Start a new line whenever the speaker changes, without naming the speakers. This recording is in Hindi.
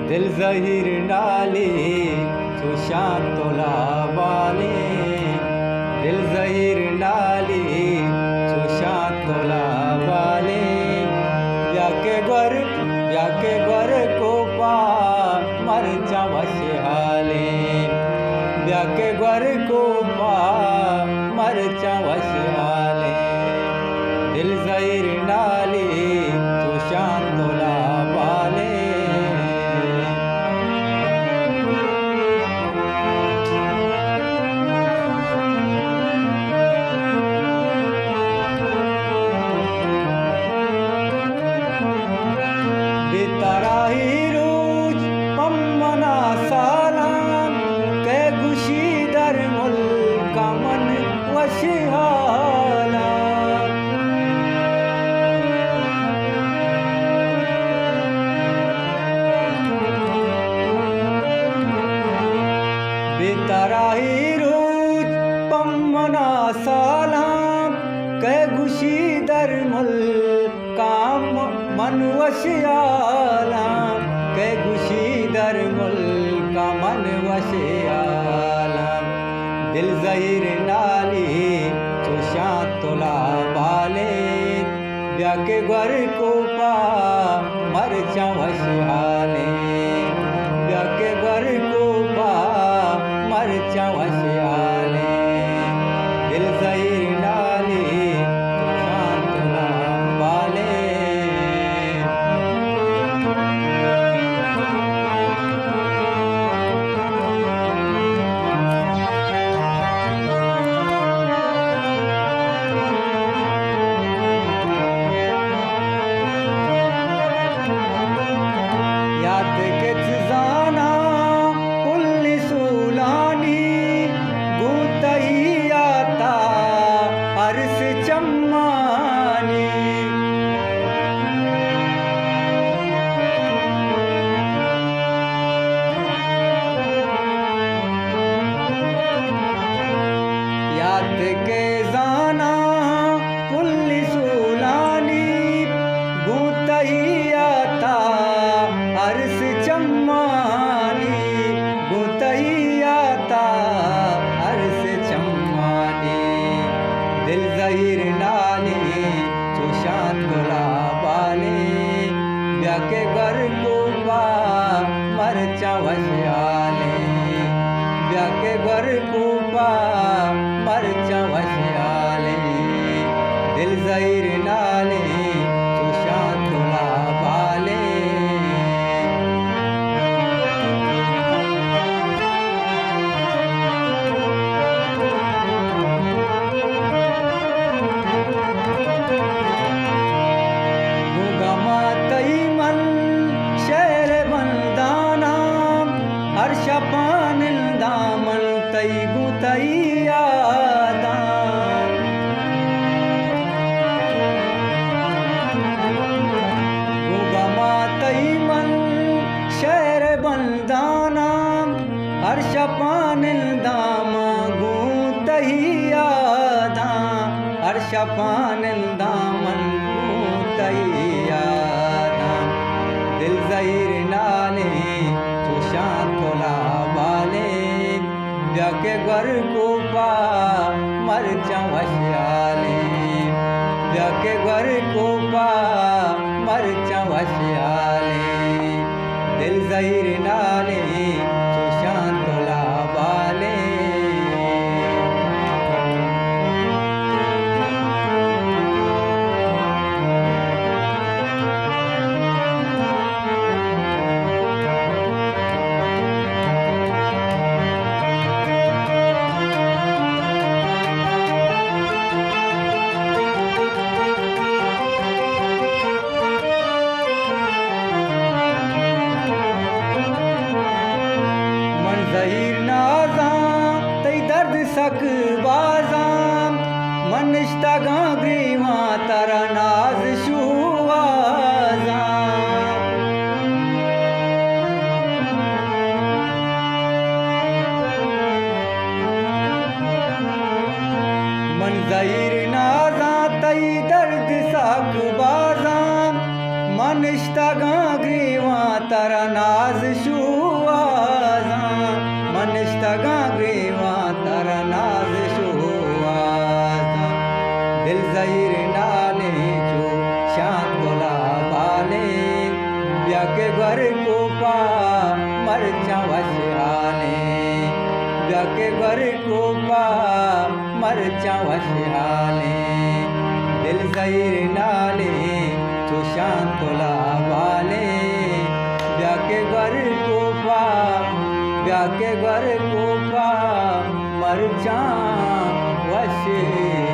दिल जहीर डाली सुशांत तोला वाले, दिल जहीर डाली सुशांत तोला वाले, ब्याके घर को पा मर जावश हाले, ब्याके घर को पा मर जावश हाले, दिल जहीर डाली सुशांत तोला वाले। बेतराही रोज पम्मना सालाम के गुशी दर मुल्क मन वशिहाला, बेतराही रोज पम्मना सालाम के गुशी दर मुल्क मन वशियाला, के गुशी दर मुल्क मन वशियाला, दिल जहीर डाली सुशांत तोला वाले, ब्याके घर को पा मर जावश हाले, ब्याके घर को पा मर जावश हाले, दिल जहीर डाली सुशांत तोला वाले। याद के जाना पुल्ली सूलानी गुतई आता अर्श चम्मानी, याद के जाना पुल्ली सूलानी गुतई आता अर्श चम्मानी, गुतई आता अर्श चम्मानी, दिल जहीर डाली सुशांत तोला वाले, ब्याके घर को पा मर जावश हाले, ब्याके घर को पा मर जावश हाले, दिल जहीर डाली सुशांत तोला वाले। अर्शपानिल दामन तई गुतई आदान, गुगमा तई मन शहर बंदाना, अर्शपानिल दामा गुतई आदान, अर्शपानिल दामन गुतई आदान, दिल जहीर डाले सुशांत तोला वाले, ब्याके घर को पा मर जावश हाले, ब्याके घर को पा मर जावश हाले, दिल जहीर डाले सुशांत तोला वाले। तारा नाज शुआजा मनस्तगा ग्रीवा तारा नाज शुआजा दिल ज़हीर नाले जो शान तोला बाले ब्याके घर को पा मरचा वशाले ब्याके घर को पा मरचा वशाले दिल ज़हीर नाले जो शान तोला बाले ब्याके घर को पा ब्याके घर को पा मरचा वशाले।